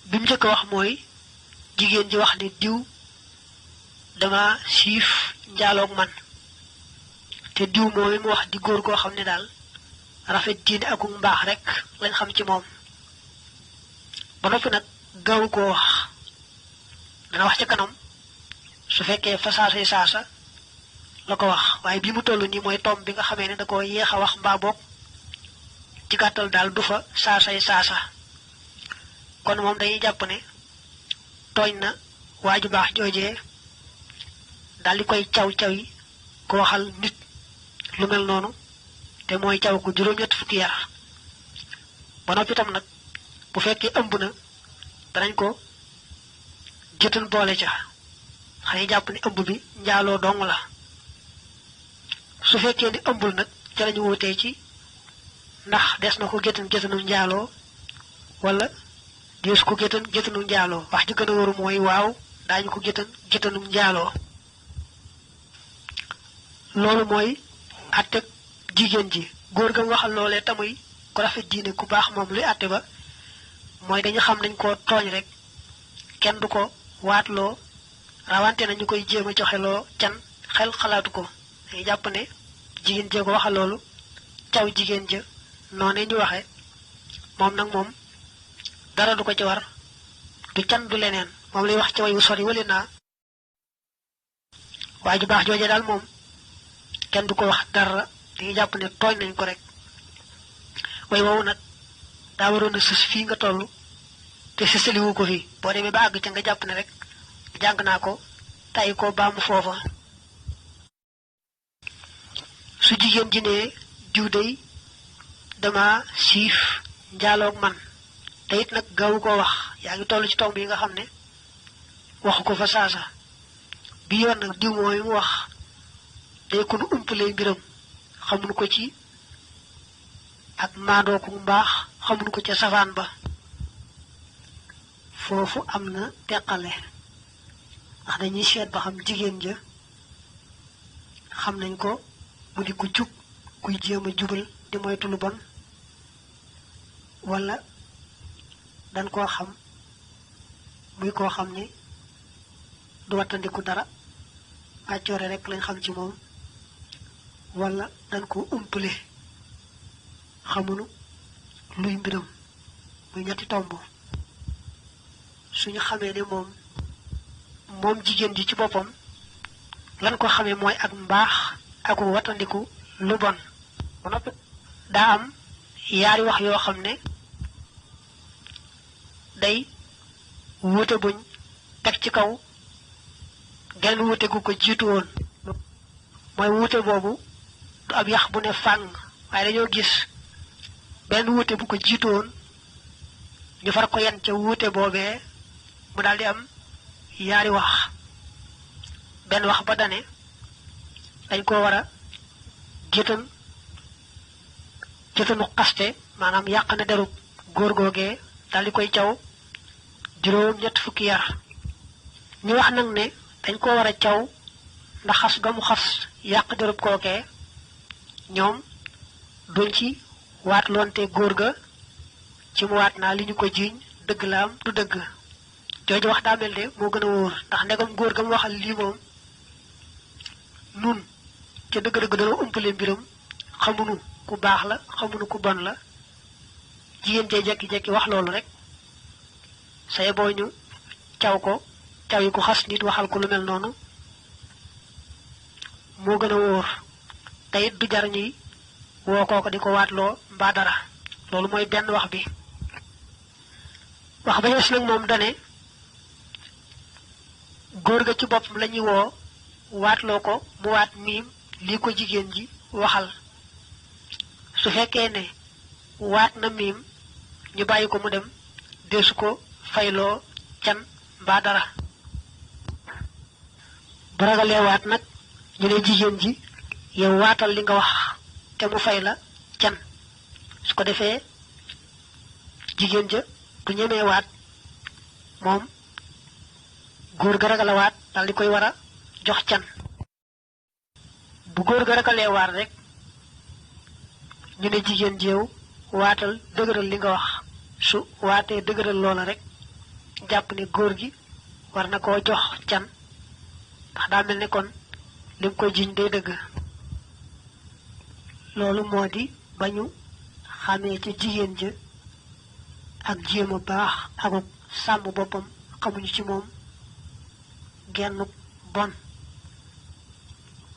bi mu njëkk a wax mooy jigéen ji wax ne diw dama siif njaaloog man te diw mooy mu wax di góor goo xam ne daal rafet diine ak mbaax rek lañ xam ci moom ba noppi nag gaaw koo wax dana wax ca kanam su fekkee fa saasay saasa la ko wax waaye bi mu toll nii mooy tomb bi nga xamee ne da ko yéex a wax mbaa boog ci gàttal daal du fa saasay saasa kon moom dañuy jàpp ne tooñ na waaju baax joojee daal di koy caw yi ko waxal nit lu mel noonu te mooy caw ko juróom-ñett fukki yar ba noppi tam nag bu fekkee ëmb na danañ ko jëtan boole ca xëy jàpp ne ëmb bi njaaloo dong la su fekkee ni ëmbul nag ca lañu wutee ci ndax des na ko gétanu njaaloo wala dees ko gétanu njaaloo wax ji gën a waru mooy waaw daañu ko gétanu njaaloo loolu mooy àtte jigéen ji góor gam waxal loolee tamuy ku rafet diine ku baax moom luy àtte ba mooy dañu xam nañ ko tooñ rek kenn du ko waatloo rawante nañu koy jéem a joxeloo can xel xalaatu ko dañuy jàpp ne jigéen jee ko waxal loolu caw jigéen ja noonee ñu waxe moom nag moom dara du ko ci war du can du leneen moom lay wax ci way wu sori wali naa waaye ju baax jooje daal moom kenn du ko wax dara dañuy jàpp ne tooñ nañ ko rek way woowu nag daa waroon a sës fii nga toll te sësaliwu ko fii boo demee ba àgg ca nga jàpp ne rek jàng naa ko tay ko baamu foofa su jigéen ji ne diw day dama siif njaaloog man te it nag gaawu koo wax yaa ngi toll ci tomb yi nga xam ne waxu ko fa saasa bi yoon nag diw mooy mu wax day ko nu umpalee mbiram xamuñu ko ci ak maandoo ko mbaax xamuñu ko ca safaan ba foofu am na teqale ndax dañuy seet ba xam jigéen ja xam nañ ko mu di ku jub kuy jéem a jubal di moytu lu bon wala dañ koo xam muy koo xam ne du wattandiku dara àccoore rek lañ xam ci moom wala dañ ko umpale xamunu luy mbiram muy ñetti tomb suñu xamee ne moom jigéen ji ci boppam lan ko xamee mooy ak mbaax ak wattandiku lu bon ba noppi daa am yaari wax yoo xam ne day wuute buñ teg ci kaw genn wuute gu ko jiitu woon mooy wuute boobu du ab yax bu ne fàng waaye dañoo gis benn wuute bu ko jiitu woon ñu far ko yen ca wuute boobee mu daldi am yaari wax benn wax ba dane dañ ko war a gétanu xaste maanaam yàq na derub góor googee daldi koy caw juróom-ñett fukki yar ñu wax nag ne dañ ko war a caw ndax xas ga mu xas yàq derub kookee ñoom duñ ci waat loonte góor ga ci mu waat naa li ñu ko jiiñ dëgg la am du dëgg jooju wax daa mel de moo gën a wóor ndax ndegam góor ga mu waxal lii moom nun ca dëgg-dëgg dana umpale mbiram xamunu ku baax la xamunu ku bon la jigéen jee jekki-jekki wax loolu rek say boo ñu caw ko caw yi ko xas nit waxal ko lu mel noonu moo gën a wóor te it du jar ñuy woo kooko di ko waatloo mbaa dara loolu mooy benn wax bi wax ba yees nag moom dane góor ga ci boppam la ñuy woo waatloo ko mu waat miim lii ko jigéen ji waxal su fekkee ne waat na miim ñu bàyyi ko mu dem deesu ko fayloo can mbaa dara bu ragalee waat nag ñu ne jigéen ji yow waatal li nga wax te mu fay la can su ko defee jigéen ja du ñemee waat moom góor ga ragal a waat dal di koy war a jox can bu góor ga ragalee waat rek ñu ne jigéen jéew waatal dëgëral li nga wax su waatee dëgëral loola rek jàpp ne góor gi war na koo jox can ndax daa mel ne kon lim ko jiñ day dëgg loolu moo di ba ñu xamee ca jigéen ja ak jéem a baax akuk sàmm boppam xamuñu ci moom genn bon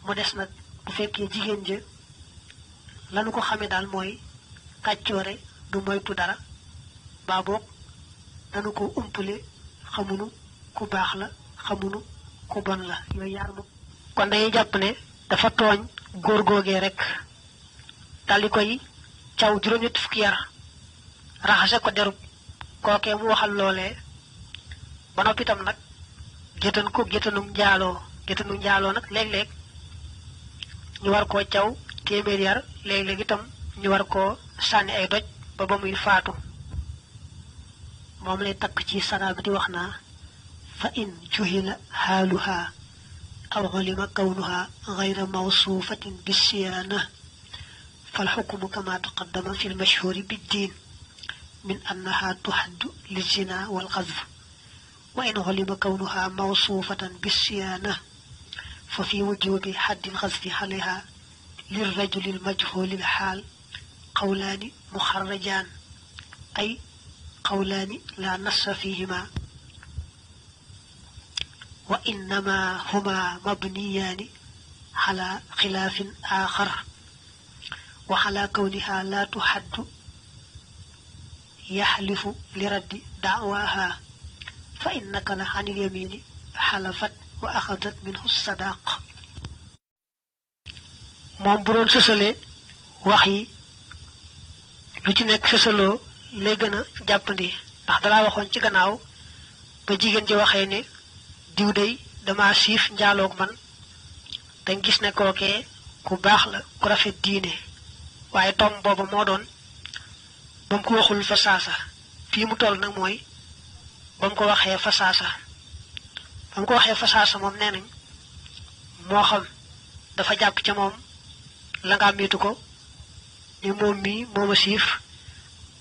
mu des nag bu fekkee jigéen ja lanu ko xamee daal mooy kàccoore du moytu dara baa boog danu ko umpale xamunu ku baax la xamunu ku bon la yooyu yaar moom kon dañuy jàpp ne dafa tooñ góor googee rek daldi koy caw juróom-ñetti fukki yar raxase ko derub kookee mu waxal loolee ba noppi itam nag géttan ko géttanum njaaloo nag léeg-léeg ñu war koo caw téeméer yar léeg-léeg itam ñu war koo sànni ay doj ba muy faatu moom lay takk ci saraa bi di wax naa fa in juhila xaaluha aw ulima kawnuha gayra mawsuufatin bisiyaana فالحكم كما تقدم في المشهور بالدين من أنها تحد للزنا والقذف وإن علم كونها موصوفة بالصيانة ففي وجوب حد القذف عليها للرجل المجهول الحال قولان مخرجان أي قولان لا نص فيهما وإنما هما مبنيان على خلاف آخر وعلى كونها لا تحد يحلف لرد دعواها فإن نقل عن اليمين حلفت وأخذت منه الصداق moom bu doon sësale wax yi lu ci nekk sësaloo lay gën a jàppandi ndax dalaa waxoon ci gannaaw ba jigéen ji waxee ne diw day dama siif njaaloog man dañ gis ne kookee ku baax la ku rafet diine waaye tom booba moo doon ba mu ko waxul fa saasa fii mu toll nag mooy ba mu ko waxee fa saasa ba mu ko waxee fa saasa moom nee nañ moo xam dafa jàpp ca moom la nga miitu ko ni moom mii mooma siif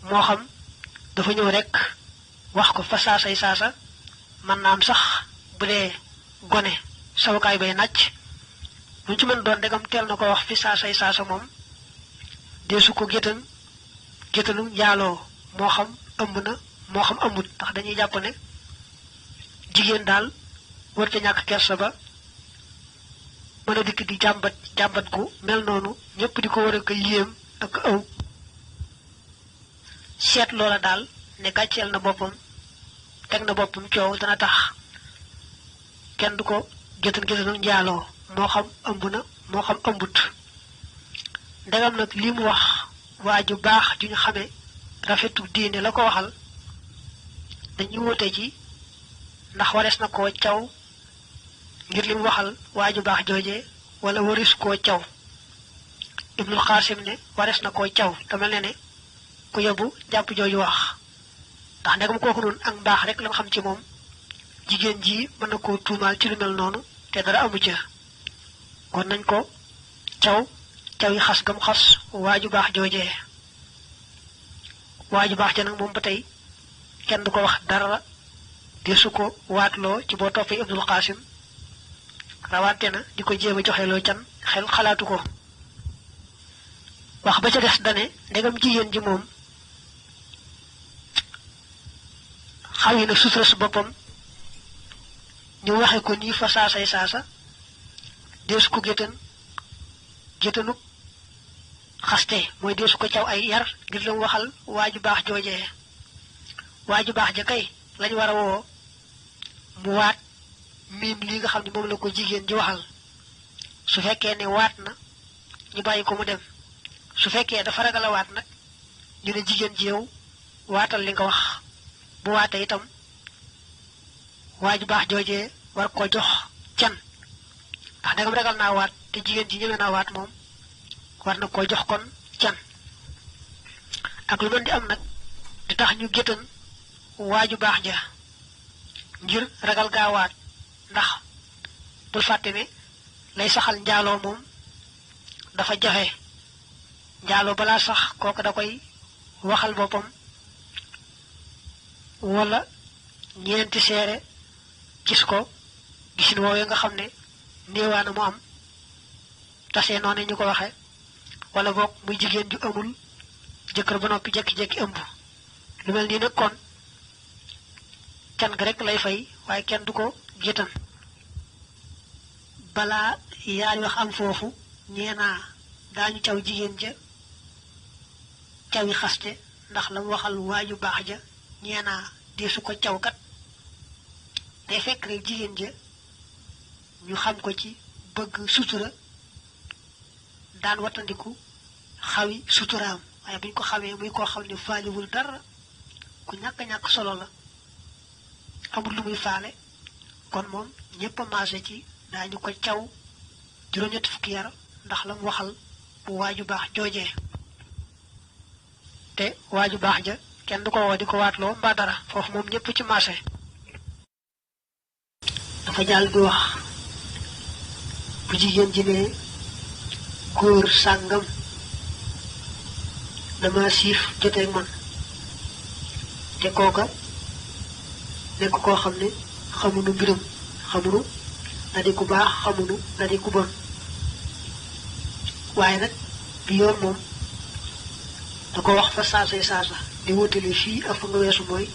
moo xam dafa ñëw rek wax ko fa saasay saasa man naam sax bu dee gone sawukaay bay nàcc lu ci mën doon degam teel na ko wax fi saasay saasa moom deesu ko géttanu njaaloo moo xam ëmb na moo xam ëmbut ndax dañuy jàpp ne jigéen daal war ca ñàkk kersa ba mën a dikk di jàmbat gu mel noonu ñëpp di ko war a ko yéem ak ëw seet loola daal ne gàcceel na boppam teg na boppam coow dana tax kenn du ko géttanu njaaloo moo xam ëmb na moo xam ëmbut ndegam nag li mu wax waa ju baax ju ñu xamee rafetu diine la ko waxal dañuy wute ci ndax warees na koo caw ngir li mu waxal waa ju baax joojee wala waris koo caw Ibnul Xaasim ne warees na koo caw te mel ne ku yóbbu jàpp jooju wax ndax ndegam kooku noonu ak mbaax rek la xam ci moom jigéen ji mën na koo tuumaal ci lu mel noonu te dara amu ca kon nañ ko caw yi xas gam xas waaju baax joojee waaju baax ja nag moom ba tey kenn du ko wax dara desu ko waatloo ci boo toppee Ibnul Xaasim rawante na di ko jéem a joxeloo can xel xalaatu ko wax ba ca des dane ndegam jigéen ji moom xaw yi na sutura su boppam ñu waxe ko nii fa saasay saasa deesu ko géttanu xaste mooy deesu ko caw ay yar ngir la mu waxal waaju baax joojee waaju baax ja kay lañ war a woo mu waat miim lii nga xam ne moom la ko jigéen ji waxal su fekkee ne waat na ñu bàyyi ko mu dem su fekkee dafa ragal a waat nag ñu ne jigéen ji yow waatal li nga wax bu waatee itam waaju baax joojee war ko jox can ndax ndegam ragal naa waat te jigéen ji ñëwee naa waat moom war na koo jox kon can ak lu mën di am nag di tax ñu géttan waaju baax ja ngir ragal gaa waat ndax bul fàtte ne lay saxal njaaloo moom dafa jafe njaaloo balaa sax kooku da koy waxal boppam wala ñeenti seere gis ko gisin woowee nga xam ne néewaana mu am tasee noonu ñu ko waxe wala boog muy jigéen ju amul jëkkër ba noppi jekki-jekki ëmb lu mel nii nag kon can ga rek lay fay waaye kenn du ko gétan balaa yaari wax am foofu ñeenaa daañu caw jigéen ja cawi xaste ndax la mu waxal waaju baax ja ñeenaa deesu ko caw kat day fekk rek jigéen ja ñu xam ko ci bëgg sutura daan wattandiku xawi suturaam waaye buñ ko xamee muy koo xam ne faaliwul dara ku ñàkk solo la amul lu muy faale kon moom ñépp a maase ci daañu ko caw juróom-ñetti fukki yar ndax la mu waxal bu waaju baax joojee te waaju baax ja kenn du ko woo di ko waatloo mbaa dara foofu moom ñépp ci maase dafa jàll di wax bu jigéen ji ne góor sàngam dama siif joteeg man te kooka nekk koo xam ne xamunu mbiram xamunu na di ku baax xamunu na di ku bon waaye nag bi yoon moom da ko wax fa saasa di wutale fii ak fa nga weesu mooy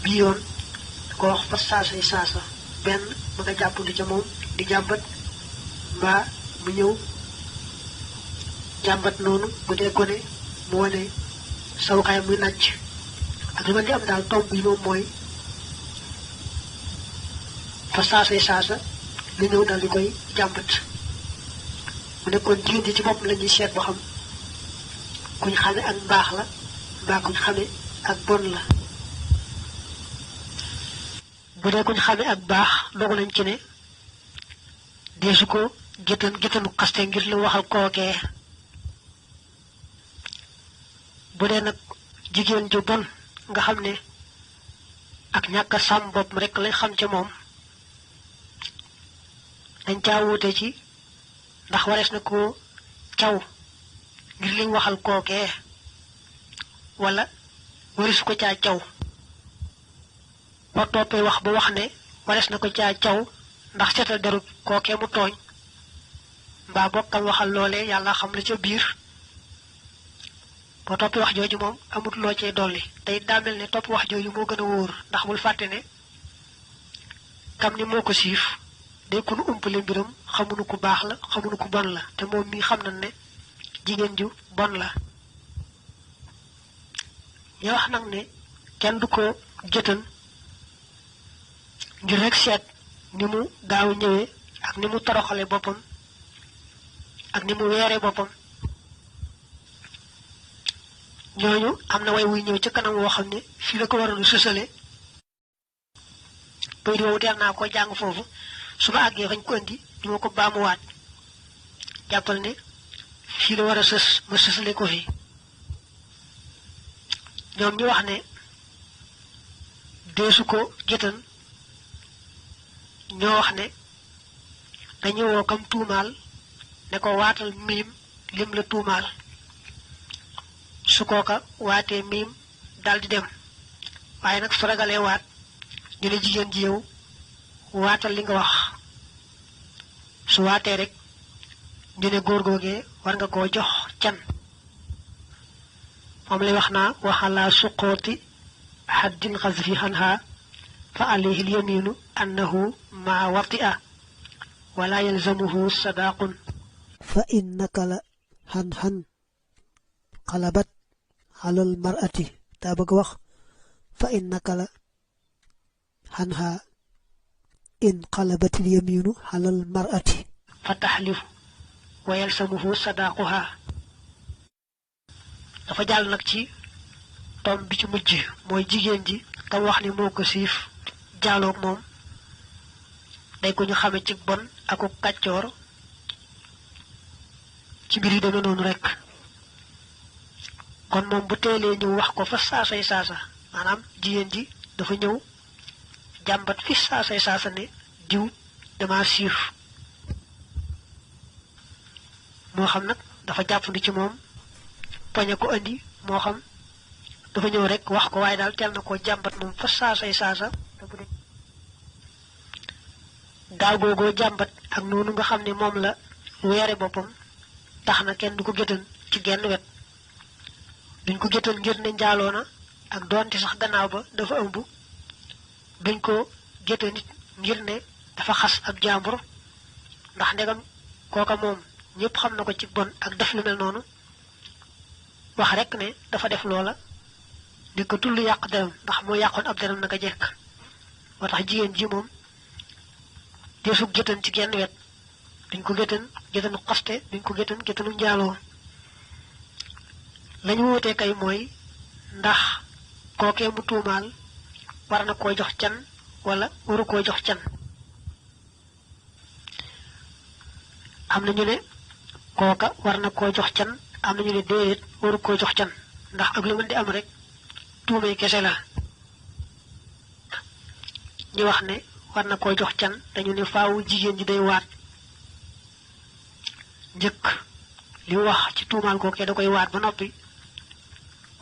bi yoon da ko wax fa saasa benn ma nga jàppandi ca moom di jàmbat mbaa mu ñëw jàmbat noonu bu dee gone mu wane sawukaay muy nàcc ak li ma di am daal tomb yi moom mooy fa saasa li ñëw dal di koy jàmbat mu nekkoon jigéen ji ci bopp la ñuy seet boo xam kuñ xame ak mbaax la mbaa kuñ xame ak bon la bu dee kuñ xame ak baax dogu nañ ci ne deesu ko gétanu xaste ngir lu waxal kookee bu dee nag jigéen ju bon nga xam ne ak ñàkk a sàmm bopp rek lañ xam ca moom dañ caa wuute ci ndax warees na ko caw ngir liñ waxal kookee wala wareesu ko caa caw boo toppee wax ba wax ne warees na ko caa caw ndax seetal deru kookee mu tooñ mbaa bokkam waxal loolee yàlla xam la ca biir boo toppee wax jooju moom amut loo cee dolli tey daa mel ne topp wax jooju moo gën a wóor ndax bul fàtte ne kam ni moo ko siif day ku nu umpale mbiram xamunu ku baax la xamunu ku bon la te moom mii xam nañ ne jigéen ju bon la ñu wax nag ne kenn du ko jëtan ngir rek seet ni mu gaaw ñëwee ak ni mu toroxale boppam ak ni mu weere boppam ñooñu am na way wuy ñëw ca kanam woo xam ne fii la ko waroon a sësale bay di woowu teel naa ko jàng foofu su ma àggee fañ ko indi ñu ma ko baamuwaat jàppal ne fii la war a sës ma sësale ko fi ñoom ñu wax ne deesu ko jëtan ñoo wax ne dañu woo kam tuumaal ne ko waatal miim lim la tuumaal su kooka waatee miim daldi dem waaye nag su ragalee waat ñu ne jigéen ji yow waatal li nga wax su waatee rek ñu ne góor googee war nga koo jox can moom lay wax naa waxalaa suqooti haddin xasfi xanha fa alayhi lyaminu annahu ma watia wala yalzamuhu sadaqun fa innaka la xan xalabat xalal marati daa bëgg wax fa innaka la xanha in xalabatil yaminu xalal marati fa taxlifu wa yalzamuhu sadaquha dafa jàll nag ci tom bi ci mujj mooy jigéen ji kam wax ni moo ko siif jaaloog moom day ko ñu xame ci bon aku kàccoor ci mbir yi deme noonu rek kon moom bu teelee ñëw wax ko fa saasay saasa maanaam jigéen ji dafa ñëw jàmbat fi saasay saasa ne diw dama siif moo xam nag dafa jàppandi ci moom poñe ko andi moo xam dafa ñëw rek wax ko waaye daal teel na koo jàmbat moom fa saasay saasa te bu dee gaaw googoo jàmbat ak noonu nga xam ne moom la weere boppam tax na kenn du ko géttan ci genn wet duñ ko géttan ngir ne njaaloo na ak doonte sax gannaaw ba dafa ëmb duñ ko géttan nit ngir ne dafa xas ab jàmbur ndax ndegam kooka moom ñëpp xam na ko ci bon ak def lu mel noonu wax rek ne dafa def loola di ko tullu yàq deram ndax moo yàqoon ab deram naka jekk moo tax jigéen ji moom deesu géttan ci genn wet duñ ko géttanu xaste duñ ko géttanu njaaloo lañu wutee kay mooy ndax kookee mu tuumaal war na koo jox can wala waru koo jox can am na ñu ne kooka war na koo jox can am na ñu ne déedéet waru koo jox can ndax ak lu mën di am rek tuumay kese la ñu wax ne war na koo jox can dañu ne faawu jigéen ji day waat njëkk li wax ci tuumaal kookee da koy waat ba noppi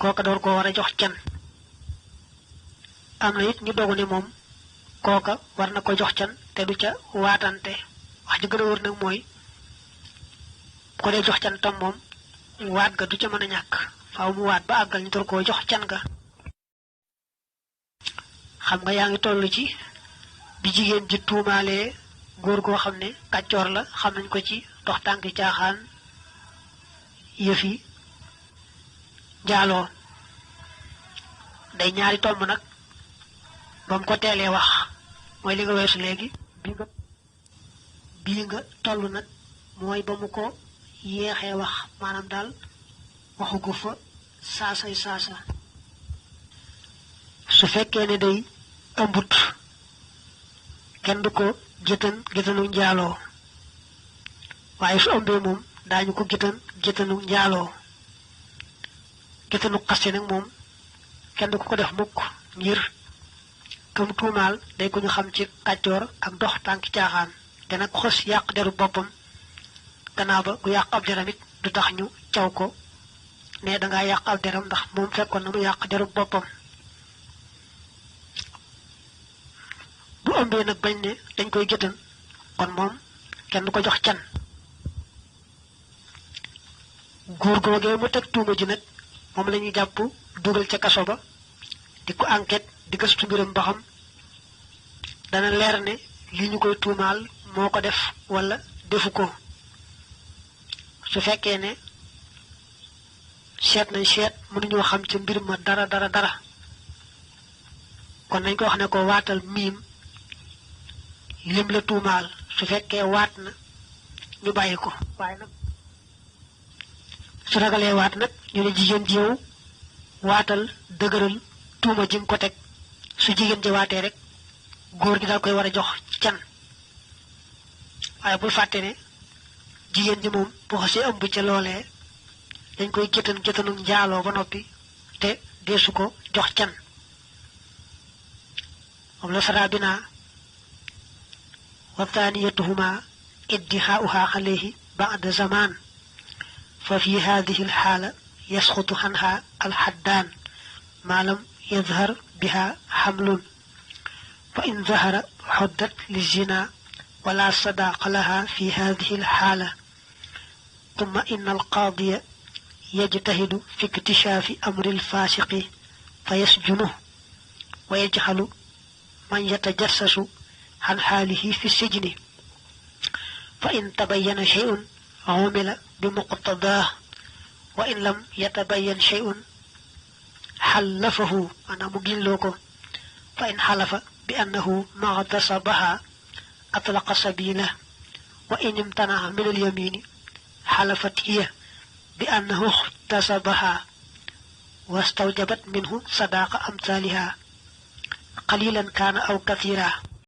kooka door koo war a jox can am na it ñu dogu ne moom kooka war na ko jox can te du ca waatante wax ji gën a wër nag mooy ko dee jox can tam moom waat ga du ca mën a ñàkk faaw mu waat ba àggal ñu door koo jox can ga xam nga yaa ngi toll ci bi jigéen ji tuumaalee góor goo xam ne kàccoor la xam nañ ko ci dox tànki caaxaan yëfi njaaloo day ñaari tomb nag ba mu ko teelee wax mooy li nga weesu léegi bii nga toll nag mooy ba mu ko yéexee wax maanaam daal waxu ko fa saasay saasa su fekkee ne day ëmbut kenn du ko géttanu njaaloo waaye su ëmbee moom daañu ko géttanu njaaloo géttanu xaste nag moom kenn du ko def mukk ngir kam tuumaal day ko ñu xam ci kàccoor ak dox tànki caaxaan te nag xos yàq deru boppam gannaaw ba ku yàq ab deram it du tax ñu caw ko ne dangaa yàq ab deram ndax moom fekkoon na mu yàq deru boppam bu ëmbee nag bañ ne dañ koy géttan kon moom kenn du ko jox can góor googee mu teg tuuma ji nag moom la ñuy jàpp dugal ca kaso ba di ko enquête di gëstu mbiram ba xam dana leer ne li ñu koy tuumaal moo ko def wala defu ko su fekkee ne seet mënuñoo xam ca mbir ma dara kon nañ ko wax ne ko waatal miim lim la tuumaal su fekkee waat na ñu bàyyi ko waaye nag su ragalee waat nag ñu ne jigéen ji yow waatal dëgëral tuuma ji nga ko teg su jigéen ji waatee rek góor gi daal koy war a jox can waaye bul fàtte ne jigéen ji moom bu xasee ëmb ca loolee dañ koy géttanu njaaloo ba noppi te deesu ko jox can moom la saraa bi naa wa thaniyatuhuma iddihaa'uha alayhi ba'da zaman fa fi hadhihi alxaala yasqutu anha alxaddaan ma lam yadhar biha xamlun fa in zahara xuddat lizina wala sadaaqa laha fi hadihi alxaala ثم إن القاضي يجتهد في اكتشاف أمر الفاسق فيسجنه ويجعل من يتجسس عن حاله في السجن فإن تبين شيء عمل بمقتضاه وإن لم يتبين شيء حلفه أنا مجلوكم فإن حلف بأنه ما اغتصبها أطلق سبيله وإن امتنع من اليمين حلفت هي بأنه اغتصبها واستوجبت منه صداق أمثالها قليلا كان أو كثيرا